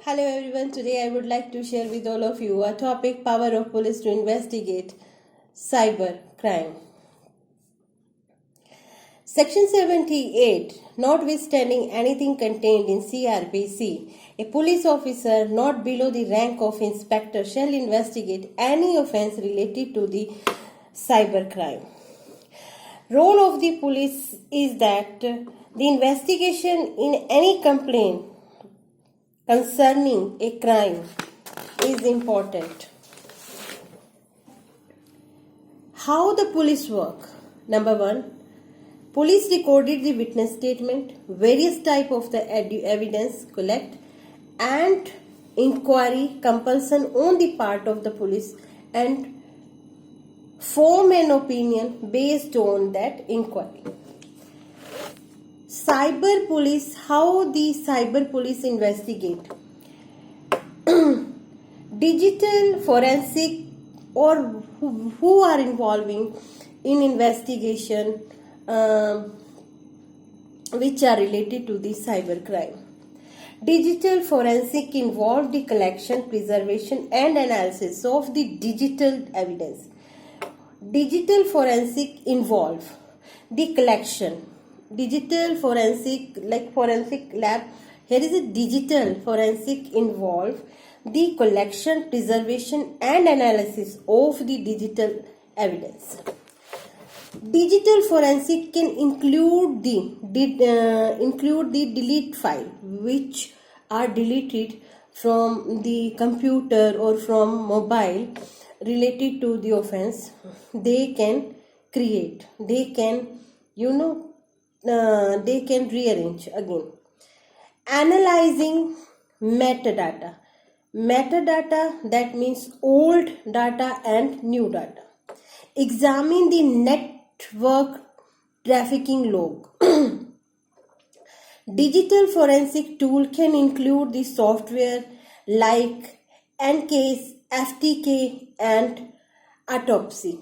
Hello everyone, today I would like to share with all of you a topic: power of police to investigate cyber crime. Section 78. Notwithstanding anything contained in CRPC, a police officer not below the rank of inspector shall investigate any offence related to the cyber crime. Role of the police is that the investigation in any complaint concerning a crime is important. How the police work? Number one, police recorded the witness statement, various type of the evidence collect, and inquiry compulsion on the part of the police, and form an opinion based on that inquiry. Cyber police, how the cyber police investigate? Digital forensic, or who are involving in investigation which are related to the cyber crime. Digital forensic involve the collection, preservation and analysis of the digital evidence. Digital forensic involve the collection. Digital forensic, like forensic lab, here is a digital forensic involve the collection, preservation and analysis of the digital evidence. Digital forensic can include the delete file which are deleted from the computer or from mobile related to the offense. They can create, they can they can rearrange again. Analyzing metadata. Metadata, that means old data and new data. Examine the network trafficking log. Digital forensic tool can include the software like EnCase, FTK and Autopsy.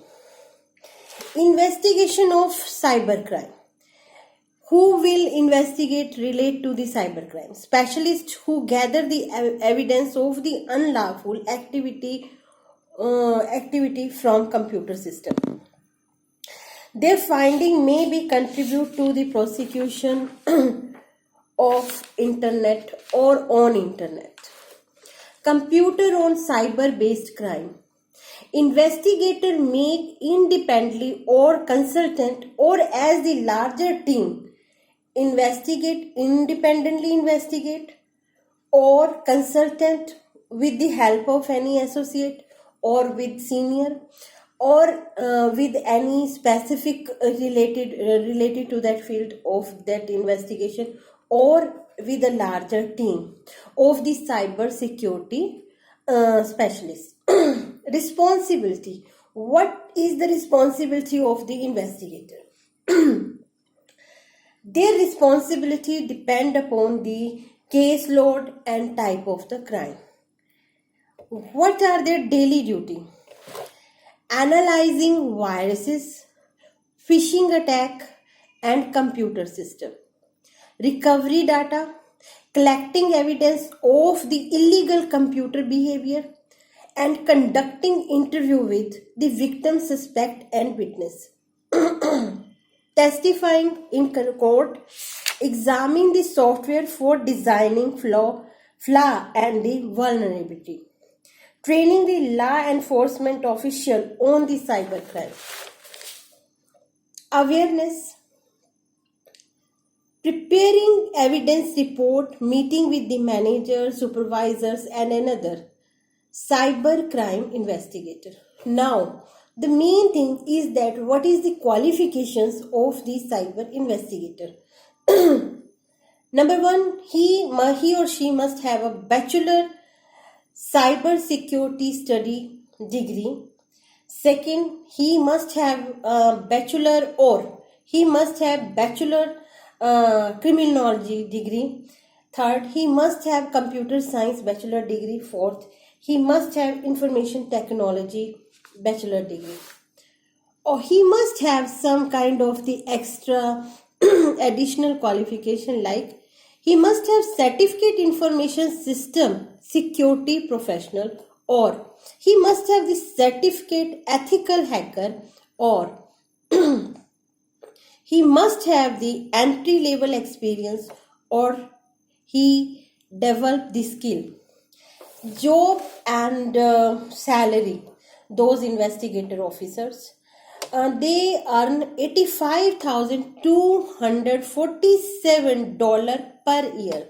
Investigation of cybercrime. Who will investigate relate to the cybercrime? Specialists who gather the evidence of the unlawful activity from computer system. Their finding may be contribute to the prosecution of internet or on internet. Computer on cyber based crime. Investigator may independently or consultant or as the larger team independently investigate, or consultant with the help of any associate or with senior, or with any specific related to that field of that investigation, or with a larger team of the cyber security specialist. Responsibility. What is the responsibility of the investigator? Their responsibility depend upon the caseload and type of the crime. What are their daily duty? Analyzing viruses, phishing attack and computer system. Recovery data, collecting evidence of the illegal computer behavior and conducting interview with the victim, suspect and witness. Testifying in court, examining the software for designing flaw and the vulnerability. Training the law enforcement official on the cybercrime. Awareness. Preparing evidence report, meeting with the manager, supervisors and another cybercrime investigator. Now, the main thing is that what is the qualifications of the cyber investigator? Number one, he or she must have a bachelor cyber security study degree. Second, he must have a bachelor criminology degree. Third, he must have computer science bachelor degree. Fourth, he must have information technology bachelor degree, or he must have some kind of the extra additional qualification, like He must have certificate information system security professional, or he must have the certificate ethical hacker, or he must have the entry level experience, or he developed the skill. Job and salary, those investigator officers, they earn $85,247 per year,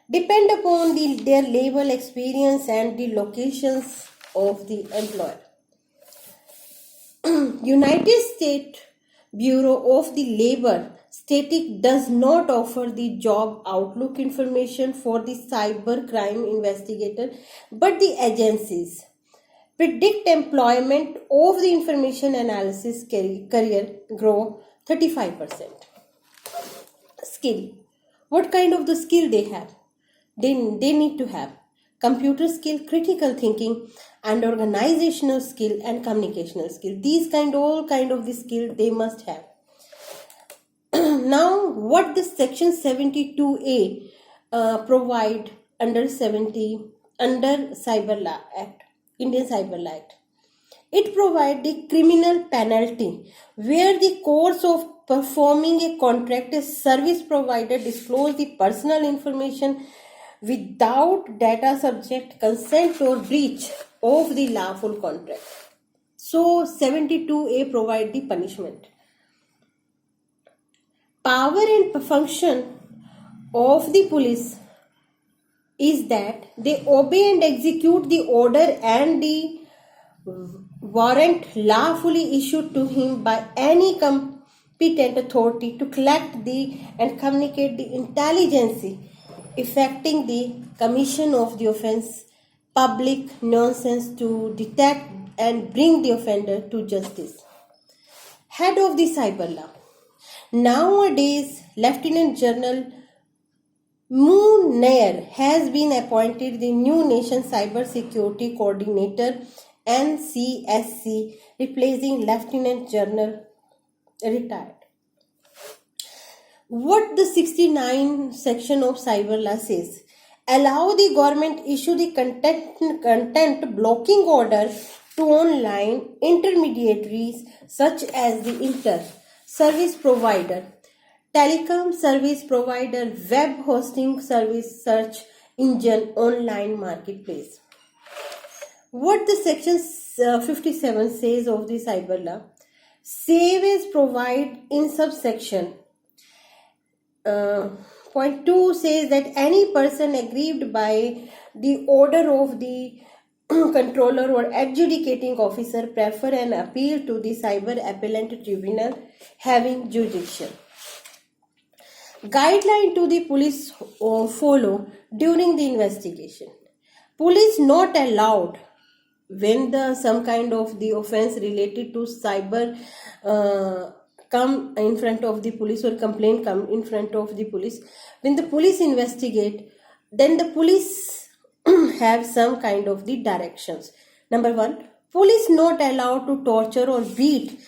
depend upon their level experience and the locations of the employer. United States Bureau of the Labor Static does not offer the job outlook information for the cyber crime investigator, but the agencies predict employment of the information analysis career grow 35%. Skill. What kind of the skill they have? They need to have computer skill, critical thinking, and organizational skill and communicational skill. These all kind of the skill they must have. Now, what the section 72A provide under Cyber Law Act, Indian Cyber Law Act? It provides the criminal penalty where the course of performing a contract, a service provider disclose the personal information without data subject consent or breach of the lawful contract. So 72A provide the punishment. Power and function of the police is that they obey and execute the order and the warrant lawfully issued to him by any competent authority to collect the and communicate the intelligence affecting the commission of the offense, public nuisance to detect and bring the offender to justice. Head of the cyber law. Nowadays, Lieutenant General Moon Nair has been appointed the new Nation Cyber Security Coordinator NCSC, replacing Lieutenant General retired. What the 69 section of cyber law says: allow the government issue the content blocking order to online intermediaries such as the service provider, telecom service provider, web hosting service, search engine, online marketplace. What the section 57 says of the cyber law? Save as provide in subsection point 2 says that any person aggrieved by the order of the controller or adjudicating officer prefer an appeal to the cyber appellate tribunal having jurisdiction. Guideline to the police follow during the investigation. Police not allowed when some kind of the offense related to cyber come in front of the police or complaint come in front of the police. When the police investigate, then the police have some kind of the directions. Number 1, police not allowed to torture or beat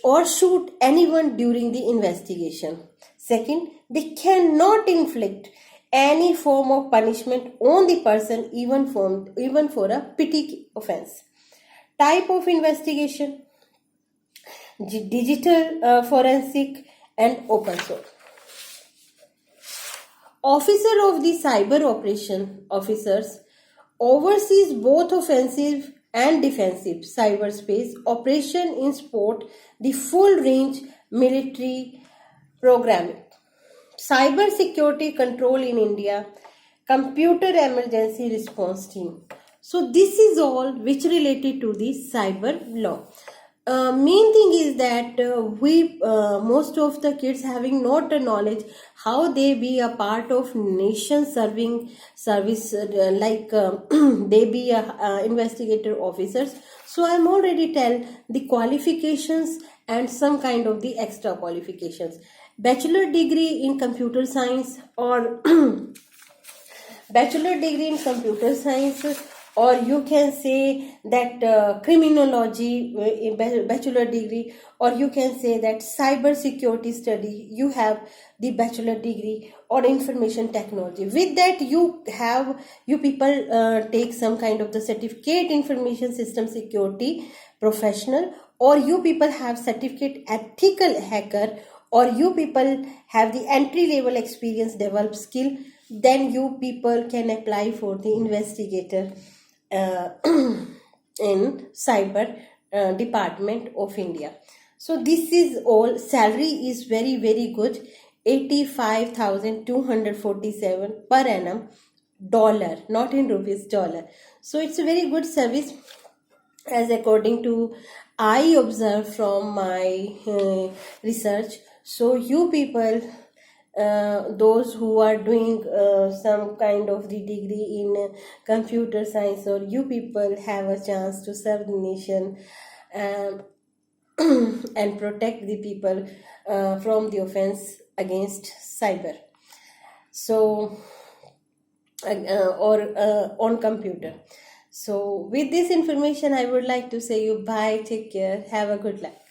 or shoot anyone during the investigation. Second, they cannot inflict any form of punishment on the person even for a petty offense. Type of investigation: digital, forensic, and open source. Officer of the cyber operation officers oversees both offensive and defensive cyberspace operation in support the full range military programming, cyber security control in India, computer emergency response team. So this is all which related to the cyber law. Main thing is that we most of the kids having not a knowledge how they be a part of nation serving service they be a investigator officers. So I'm already tell the qualifications and some kind of the extra qualifications: bachelor degree in computer science or bachelor degree in computer science, or you can say that criminology bachelor degree, or you can say that cyber security study you have the bachelor degree, or information technology. With that, you people take some kind of the certificate information system security professional, or you people have certificate ethical hacker, or you people have the entry level experience develop skill, then you people can apply for the investigator uh, in cyber department of India. So this is all. Salary is very very good, 85,247 per annum, dollar, not in rupees, dollar. So it's a very good service, as according to I observe from my research. So you people, those who are doing some kind of the degree in computer science, or you people have a chance to serve the nation, um, and protect the people from the offense against cyber. So or on computer. So with this information, I would like to say you bye, take care, have a good life.